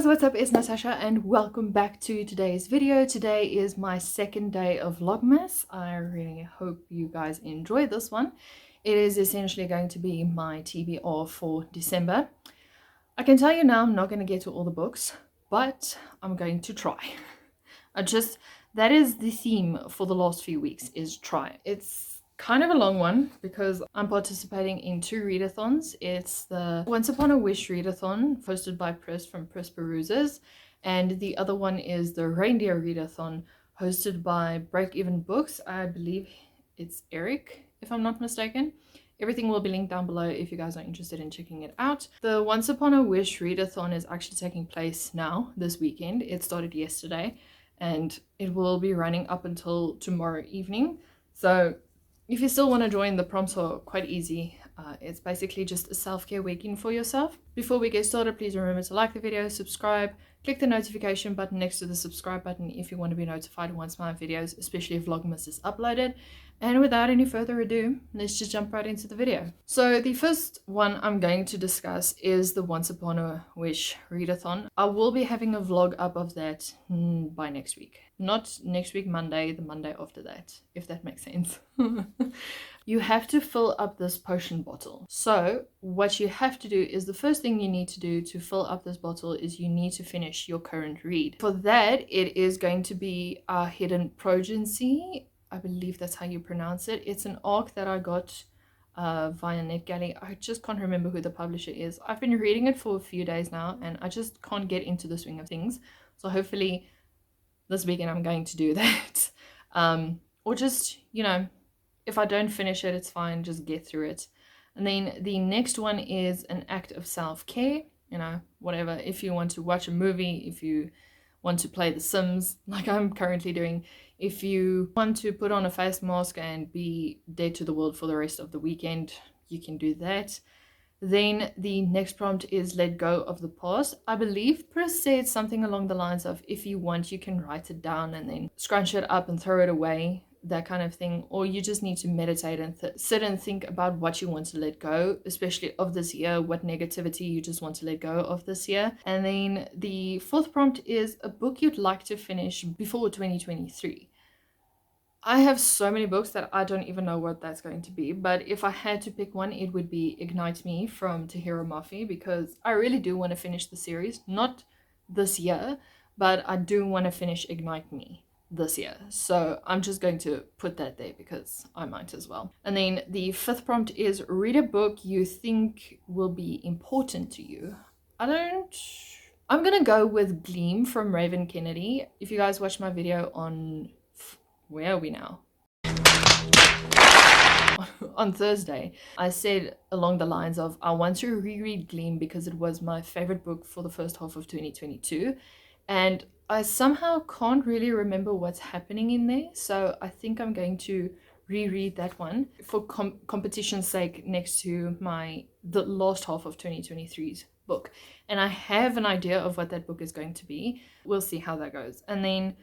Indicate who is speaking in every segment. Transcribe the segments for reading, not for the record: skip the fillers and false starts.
Speaker 1: guys, what's up? It's Natasha and welcome back to today's video. Today is my second day of Vlogmas. I really hope you guys enjoy this one. It is essentially going to be my TBR for December. I can tell you now I'm not going to get to all the books, but I'm going to try. That is the theme for the last few weeks, is try. It's kind of a long one because I'm participating in two readathons. It's the Once Upon a Wish readathon hosted by Pris from Pris Perusers, and the other one is the Reindeer readathon hosted by Break Even Books. I believe it's Eric, if I'm not mistaken. Everything will be linked down below if you guys are interested in checking it out. The Once Upon a Wish readathon is actually taking place now, this weekend. It started yesterday and it will be running up until tomorrow evening. So if you still want to join, the prompts are quite easy. It's basically just a self-care weekend for yourself. Before we get started, please remember to like the video, subscribe, click the notification button next to the subscribe button if you want to be notified once my videos, especially if Vlogmas is uploaded. And without any further ado, let's just jump right into the video. So the first one I'm going to discuss is the Once Upon a Wish readathon. I will be having a vlog up of that by next week. Not next week Monday, the Monday after that, if that makes sense. You have to fill up this potion bottle. So what you have to do is, the first thing you need to do to fill up this bottle is you need to finish your current read. For that, it is going to be a Hidden Progeny. I believe that's how you pronounce it. It's an arc that I got via NetGalley. I just can't remember who the publisher is. I've been reading it for a few days now and I just can't get into the swing of things. So hopefully this weekend I'm going to do that. Or just, you know, if I don't finish it, it's fine. Just get through it. And then the next one is an act of self-care. You know, whatever. If you want to watch a movie, if you want to play The Sims, like I'm currently doing, if you want to put on a face mask and be dead to the world for the rest of the weekend, you can do that. Then the next prompt is let go of the past. I believe Pris said something along the lines of, if you want, you can write it down and then scrunch it up and throw it away, that kind of thing. Or you just need to meditate and sit and think about what you want to let go, especially of this year, what negativity you just want to let go of this year. And then the fourth prompt is a book you'd like to finish before 2023. I have so many books that I don't even know what that's going to be, but if I had to pick one, it would be Ignite Me from Tahira Mafi, because I really do want to finish the series, not this year, but I do want to finish Ignite Me this year. So I'm just going to put that there because I might as well. And then the fifth prompt is read a book you think will be important to you. I'm gonna go with Gleam from Raven Kennedy. If you guys watched my video on, where are we now? On Thursday, I said along the lines of, I want to reread Gleam because it was my favorite book for the first half of 2022. And I somehow can't really remember what's happening in there. So I think I'm going to reread that one for competition's sake next to the last half of 2023's book. And I have an idea of what that book is going to be. We'll see how that goes. And then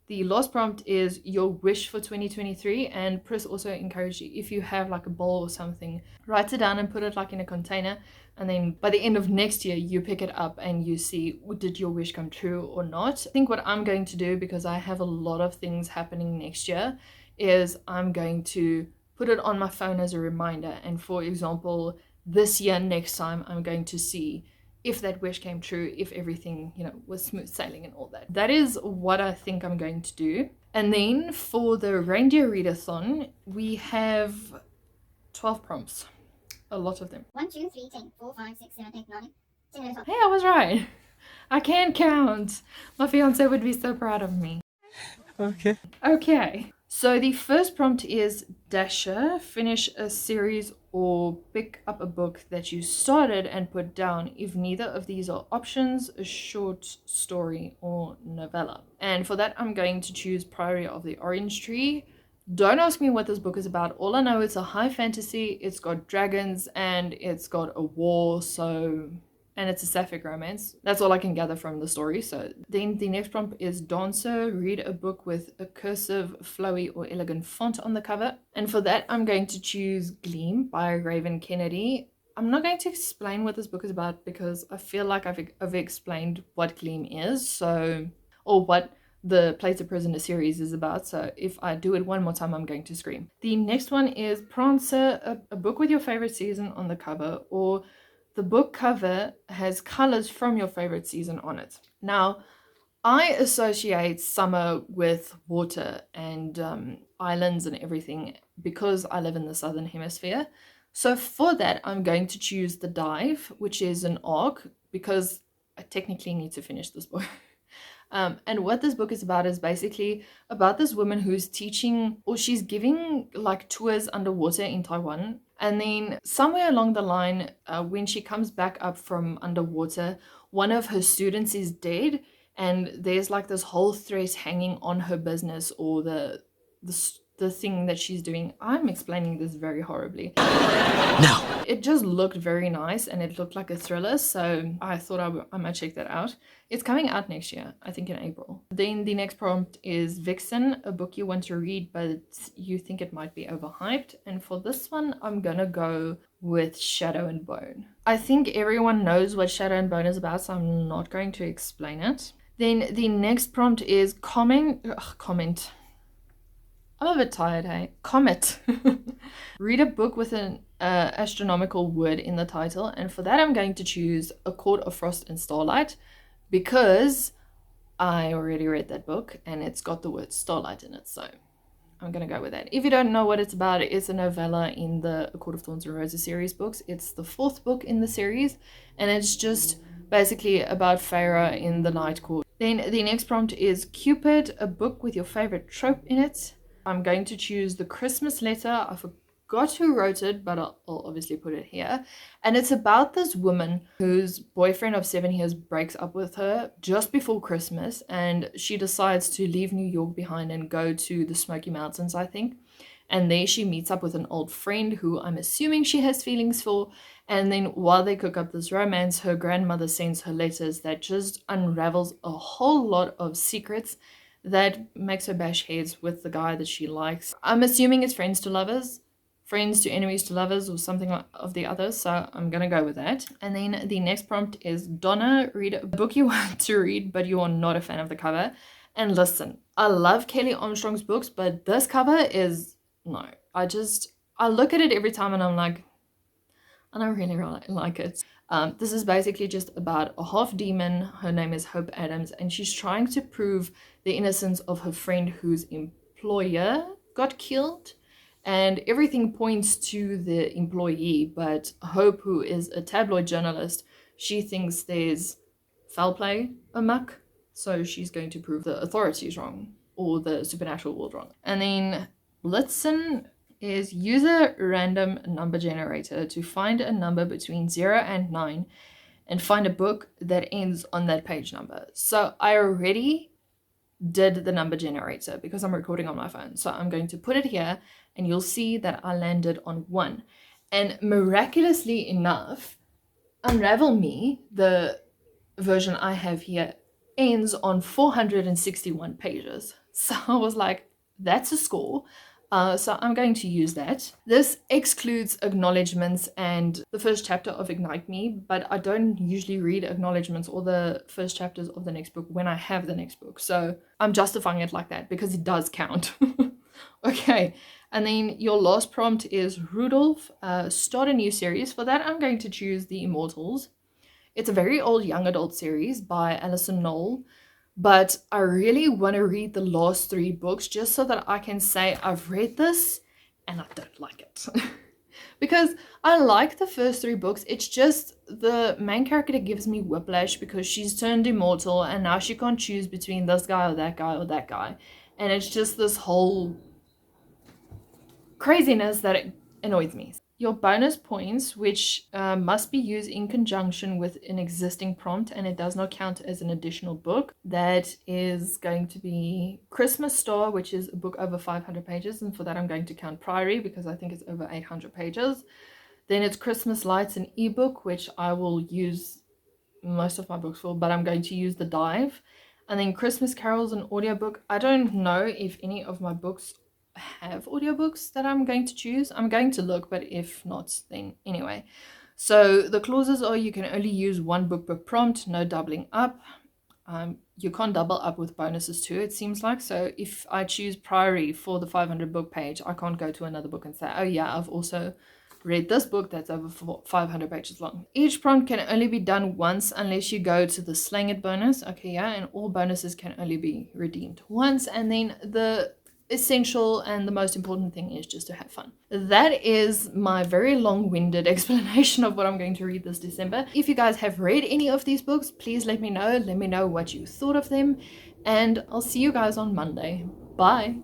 Speaker 1: the last prompt is your wish for 2023, and Pris also encouraged you, if you have like a bowl or something, write it down and put it like in a container, and then by the end of next year you pick it up and you see, did your wish come true or not. I think what I'm going to do, because I have a lot of things happening next year, is I'm going to put it on my phone as a reminder, and for example this year, next time, I'm going to see if that wish came true, if everything, you know, was smooth sailing and all that. That is what I think I'm going to do. And then for the Reindeer readathon, we have 12 prompts. A lot of them.
Speaker 2: 1, 2, 3, 10, 4, 5, 6, 7, 8, 9, 10, 11, 12.
Speaker 1: Hey, I was right. I can count. My fiance would be so proud of me. Okay. So the first prompt is Dasher, finish a series or pick up a book that you started and put down if neither of these are options, a short story or novella. And for that, I'm going to choose Priory of the Orange Tree. Don't ask me what this book is about. All I know, it's a high fantasy, it's got dragons, and it's got a war, and it's a sapphic romance. That's all I can gather from the story. So then the next prompt is Dancer, read a book with a cursive, flowy or elegant font on the cover. And for that, I'm going to choose Gleam by Raven Kennedy. I'm not going to explain what this book is about because I feel like I've explained what Gleam is, so, or what the Plates of Prisoner series is about, so if I do it one more time, I'm going to scream. The next one is Prancer, a book with your favorite season on the cover, or the book cover has colors from your favorite season on it. Now, I associate summer with water and islands and everything because I live in the southern hemisphere. So for that, I'm going to choose The Dive, which is an arc, because I technically need to finish this book. And what this book is about is basically about this woman who's teaching, or she's giving like tours underwater in Taiwan. And then somewhere along the line, when she comes back up from underwater, one of her students is dead, and there's like this whole threat hanging on her business, or the thing that she's doing. I'm explaining this very horribly. No. It just looked very nice and it looked like a thriller, so I thought I might check that out. It's coming out next year, I think in April. Then the next prompt is Vixen, a book you want to read but you think it might be overhyped. And for this one, I'm gonna go with Shadow and Bone. I think everyone knows what Shadow and Bone is about, so I'm not going to explain it. Then the next prompt is comment. I'm a bit tired, hey? Comet. Read a book with an astronomical word in the title, and for that I'm going to choose A Court of Frost and Starlight because I already read that book and it's got the word Starlight in it, so I'm gonna go with that. If you don't know what it's about, it's a novella in the A Court of Thorns and Roses series books. It's the 4th book in the series, and it's just basically about Feyre in the Night Court. Then the next prompt is Cupid, a book with your favorite trope in it. I'm going to choose The Christmas Letter. I forgot who wrote it, but I'll obviously put it here. And it's about this woman whose boyfriend of 7 years breaks up with her just before Christmas, and she decides to leave New York behind and go to the Smoky Mountains, I think. And there she meets up with an old friend who I'm assuming she has feelings for. And then while they cook up this romance, her grandmother sends her letters that just unravels a whole lot of secrets that makes her bash heads with the guy that she likes. I'm assuming it's friends to lovers, friends to enemies to lovers, or something of the other, so I'm gonna go with that. And then the next prompt is Donna, read a book you want to read but you are not a fan of the cover. And listen, I love Kelly Armstrong's books, but this cover is no. I look at it every time and I'm like, I don't really like it. This is basically just about a half demon. Her name is Hope Adams, and she's trying to prove the innocence of her friend whose employer got killed. And everything points to the employee, but Hope, who is a tabloid journalist, she thinks there's foul play amok, so she's going to prove the authorities wrong, or the supernatural world wrong. And then Blitzen is use a random number generator to find a number between 0 and 9 and find a book that ends on that page number. So I already did the number generator because I'm recording on my phone. So I'm going to put it here and you'll see that I landed on 1. And miraculously enough, Unravel Me, the version I have here, ends on 461 pages. So I was like, that's a score. So I'm going to use that. This excludes acknowledgements and the first chapter of Ignite Me, but I don't usually read acknowledgements or the first chapters of the next book when I have the next book. So I'm justifying it like that because it does count. Okay, and then your last prompt is Rudolph, start a new series. For that, I'm going to choose The Immortals. It's a very old young adult series by Alison Knoll. But I really want to read the last 3 books just so that I can say I've read this and I don't like it. Because I like the first 3 books. It's just the main character gives me whiplash because she's turned immortal and now she can't choose between this guy or that guy or that guy. And it's just this whole craziness that it annoys me. Your bonus points, which must be used in conjunction with an existing prompt, and it does not count as an additional book. That is going to be Christmas Star, which is a book over 500 pages, and for that I'm going to count Priory because I think it's over 800 pages. Then it's Christmas Lights, an ebook, which I will use most of my books for, but I'm going to use The Dive. And then Christmas Carols, an audiobook. I don't know if any of my books have audiobooks that I'm going to choose. I'm going to look, but if not, then anyway. So the clauses are you can only use one book per prompt, no doubling up. You can't double up with bonuses too, it seems like. So if I choose Priory for the 500 book page, I can't go to another book and say, oh yeah, I've also read this book that's over 500 pages long. Each prompt can only be done once unless you go to the Slang It bonus. Okay, yeah, and all bonuses can only be redeemed once. And then the essential and the most important thing is just to have fun. That is my very long-winded explanation of what I'm going to read this December. If you guys have read any of these books, please let me know. Let me know what you thought of them, and I'll see you guys on Monday. Bye.